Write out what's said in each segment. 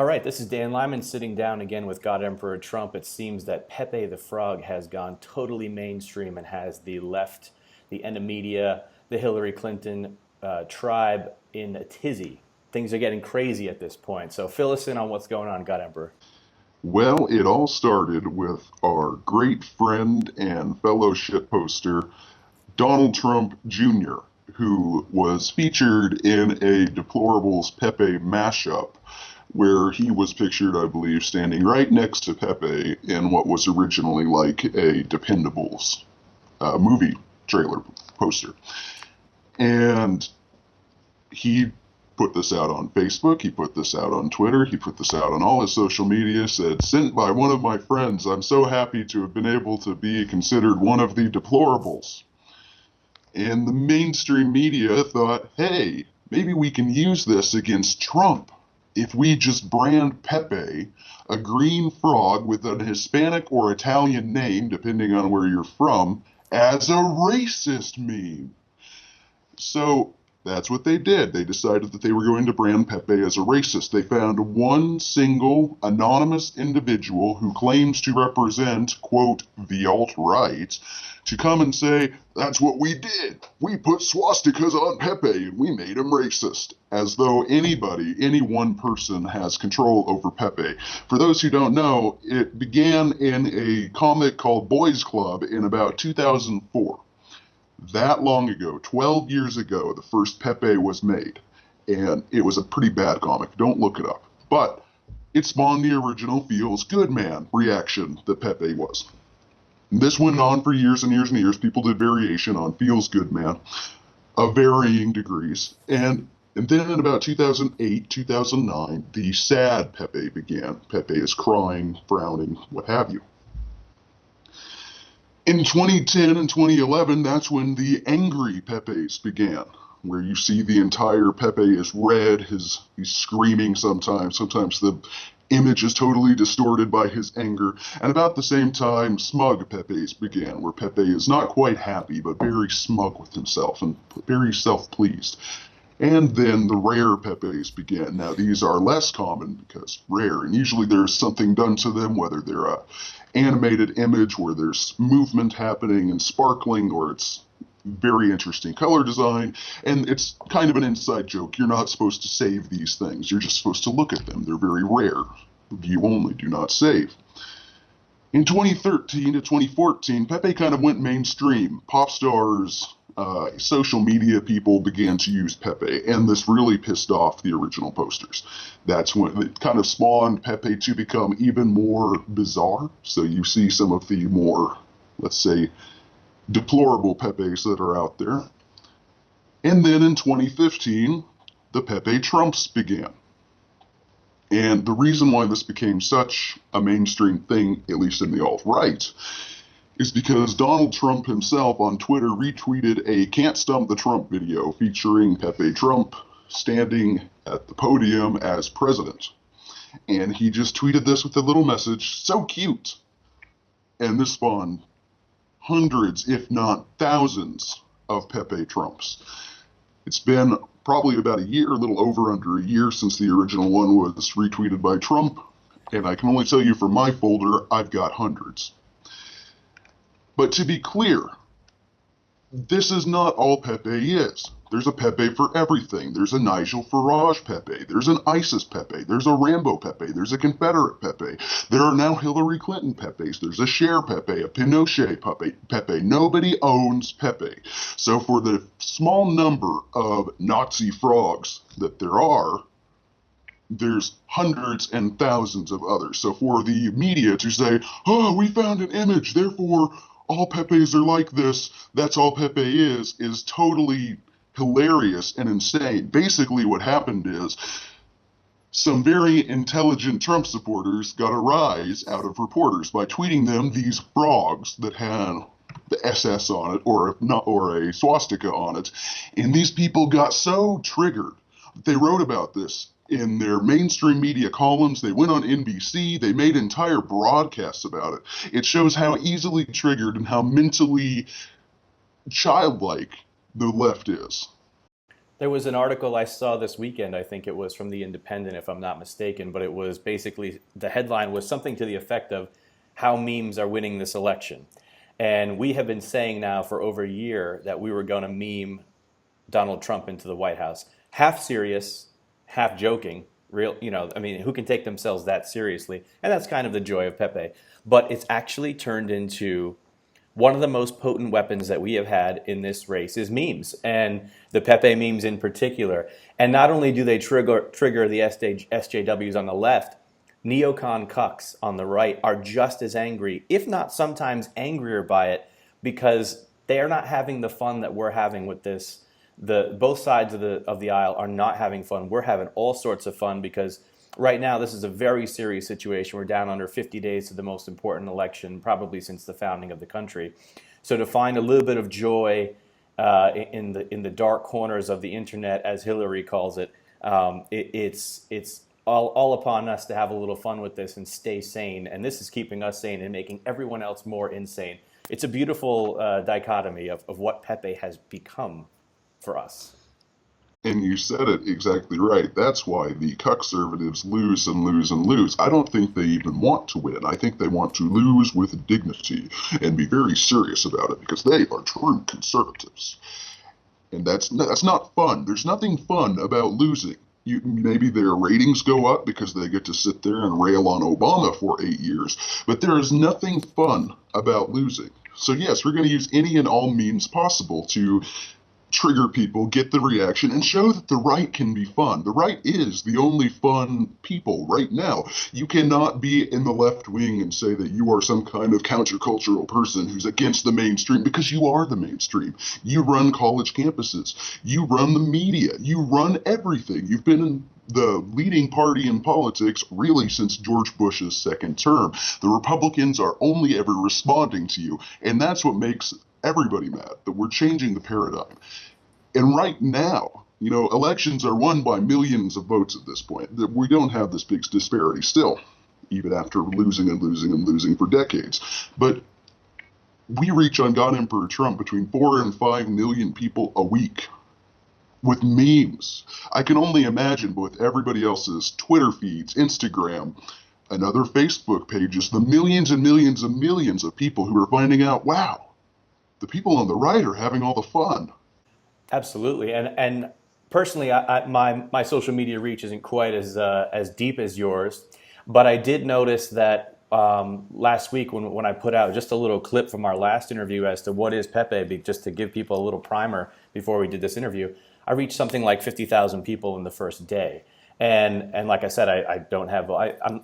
All right, this is Dan Lyman sitting down again with God Emperor Trump. It seems that Pepe the Frog has gone totally mainstream and has the left, the media, the Hillary Clinton tribe in a tizzy. Things are getting crazy at this point. So fill us in on what's going on, God Emperor. Well, it all started with our great friend and fellow shitposter, Donald Trump Jr., who was featured in a Deplorables Pepe mashup, where he was pictured, I believe, standing right next to Pepe in what was originally like a Dependables movie trailer poster. And he put this out on Facebook, he put this out on Twitter, he put this out on all his social media, said, "Sent by one of my friends, I'm so happy to have been able to be considered one of the deplorables." And the mainstream media thought, hey, maybe we can use this against Trump if we just brand Pepe, a green frog with an Hispanic or Italian name, depending on where you're from, as a racist meme. So that's what they did. They decided that they were going to brand Pepe as a racist. They found one single anonymous individual who claims to represent, quote, the alt-right, to come and say, that's what we did. We put swastikas on Pepe and we made him racist. As though anybody, any one person has control over Pepe. For those who don't know, it began in a comic called Boys Club in about 2004. That long ago, 12 years ago, the first Pepe was made. And it was a pretty bad comic. Don't look it up. But it spawned the original Feels Good Man reaction that Pepe was. This went on for years and years and years. People did variation on Feels Good Man of varying degrees. And then in about 2008, 2009, the sad Pepe began. Pepe is crying, frowning, what have you. In 2010 and 2011, that's when the angry Pepes began, where you see the entire Pepe is red, he's screaming sometimes the image is totally distorted by his anger, and about the same time, smug Pepes began, where Pepe is not quite happy, but very smug with himself and very self-pleased. And then the rare Pepes began. Now, these are less common because rare, and usually there's something done to them, whether they're a animated image where there's movement happening and sparkling, or it's very interesting color design, and it's kind of an inside joke. You're not supposed to save these things. You're just supposed to look at them. They're very rare. View only, do not save. In 2013 to 2014, Pepe kind of went mainstream. Pop stars, social media people began to use Pepe, and this really pissed off the original posters. That's when it kind of spawned Pepe to become even more bizarre. So you see some of the more, let's say, deplorable Pepes that are out there. And then in 2015, the Pepe Trumps began. And the reason why this became such a mainstream thing, at least in the alt-right, is because Donald Trump himself on Twitter retweeted a Can't Stump the Trump video featuring Pepe Trump standing at the podium as president. And he just tweeted this with a little message, so cute. And this spawned hundreds, if not thousands, of Pepe Trumps. It's been probably about a year, a little over under a year since the original one was retweeted by Trump. And I can only tell you from my folder, I've got hundreds. But to be clear, this is not all Pepe is. There's a Pepe for everything. There's a Nigel Farage Pepe. There's an ISIS Pepe. There's a Rambo Pepe. There's a Confederate Pepe. There are now Hillary Clinton Pepes. There's a Cher Pepe, a Pinochet Pepe. Nobody owns Pepe. So for the small number of Nazi frogs that there are, there's hundreds and thousands of others. So for the media to say, oh, we found an image, therefore all Pepes are like this, that's all Pepe is totally hilarious and insane. Basically what happened is some very intelligent Trump supporters got a rise out of reporters by tweeting them these frogs that had the SS on it or a swastika on it. And these people got so triggered that they wrote about this in their mainstream media columns. They went on NBC. They made entire broadcasts about it. It shows how easily triggered and how mentally childlike the left is. There was an article I saw this weekend, I think it was from The Independent, if I'm not mistaken, but it was basically, the headline was something to the effect of how memes are winning this election. And we have been saying now for over a year that we were going to meme Donald Trump into the White House. Half serious, half joking. Real, I mean, who can take themselves that seriously? And that's kind of the joy of Pepe. But it's actually turned into one of the most potent weapons that we have had in this race is memes, and the Pepe memes in particular. And not only do they trigger the SJWs on the left, neocon cucks on the right are just as angry, if not sometimes angrier by it, because they are not having the fun that we're having with this. Both sides of the aisle are not having fun. We're having all sorts of fun because right now this is a very serious situation. We're down under 50 days to the most important election probably since the founding of the country. So to find a little bit of joy in the dark corners of the internet, as Hillary calls it, it's all upon us to have a little fun with this and stay sane. And this is keeping us sane and making everyone else more insane. It's a beautiful dichotomy of what Pepe has become for us. And you said it exactly right. That's why the conservatives lose and lose and lose. I don't think they even want to win. I think they want to lose with dignity and be very serious about it because they are true conservatives. And that's not fun. There's nothing fun about losing. Maybe their ratings go up because they get to sit there and rail on Obama for 8 years, but there is nothing fun about losing. So yes, we're going to use any and all means possible to trigger people, get the reaction, and show that the right can be fun. The right is the only fun people right now. You cannot be in the left wing and say that you are some kind of countercultural person who's against the mainstream, because you are the mainstream. You run college campuses. You run the media. You run everything. You've been in the leading party in politics really since George Bush's second term. The Republicans are only ever responding to you, and that's what makes everybody mad, that we're changing the paradigm. And right now, elections are won by millions of votes at this point. We don't have this big disparity still, even after losing and losing and losing for decades. But we reach on God Emperor Trump between 4 and 5 million people a week with memes. I can only imagine with everybody else's Twitter feeds, Instagram, and other Facebook pages, the millions and millions and millions of people who are finding out, wow, the people on the right are having all the fun. Absolutely, and personally, my social media reach isn't quite as deep as yours, but I did notice that last week when I put out just a little clip from our last interview as to what is Pepe, just to give people a little primer before we did this interview, I reached something like 50,000 people in the first day. And like I said, I don't have,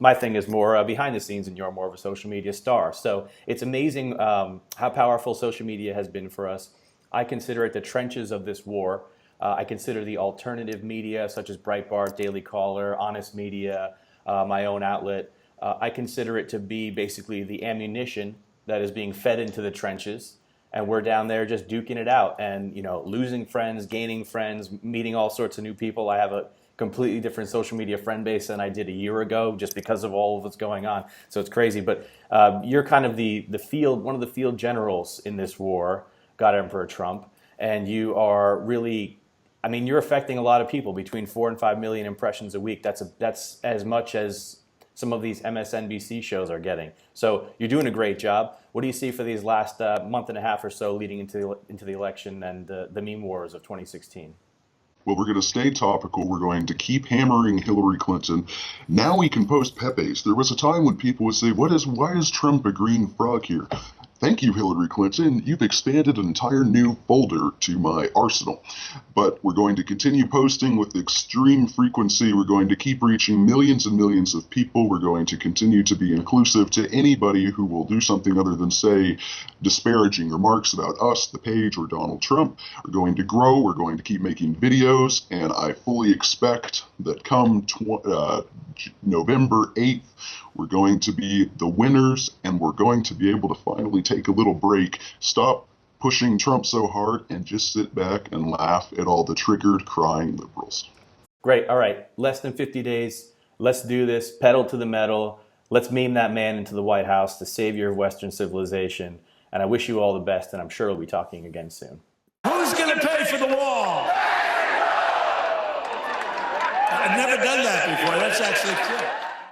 my thing is more behind the scenes, and you're more of a social media star. So it's amazing how powerful social media has been for us. I consider it the trenches of this war. I consider the alternative media such as Breitbart, Daily Caller, Honest Media, my own outlet. I consider it to be basically the ammunition that is being fed into the trenches. And we're down there just duking it out and, losing friends, gaining friends, meeting all sorts of new people. I have a completely different social media friend base than I did a year ago just because of all of what's going on. So it's crazy. But you're kind of one of the field generals in this war, God Emperor Trump. And you are really, you're affecting a lot of people, between 4 and 5 million impressions a week. That's as much as some of these MSNBC shows are getting. So you're doing a great job. What do you see for these last month and a half or so leading into the election and the meme wars of 2016? Well, we're going to stay topical. We're going to keep hammering Hillary Clinton. Now we can post Pepe's. There was a time when people would say, why is Trump a green frog here? Thank you, Hillary Clinton. You've expanded an entire new folder to my arsenal. But we're going to continue posting with extreme frequency. We're going to keep reaching millions and millions of people. We're going to continue to be inclusive to anybody who will do something other than say disparaging remarks about us, the page, or Donald Trump. We're going to grow. We're going to keep making videos. And I fully expect that come November 8th, we're going to be the winners, and we're going to be able to finally take a little break, stop pushing Trump so hard, and just sit back and laugh at all the triggered, crying liberals. Great. All right. Less than 50 days. Let's do this. Pedal to the metal. Let's meme that man into the White House, the savior of Western civilization. And I wish you all the best, and I'm sure we'll be talking again soon. Who's going to pay for the wall? I've never done that before. That's actually cool.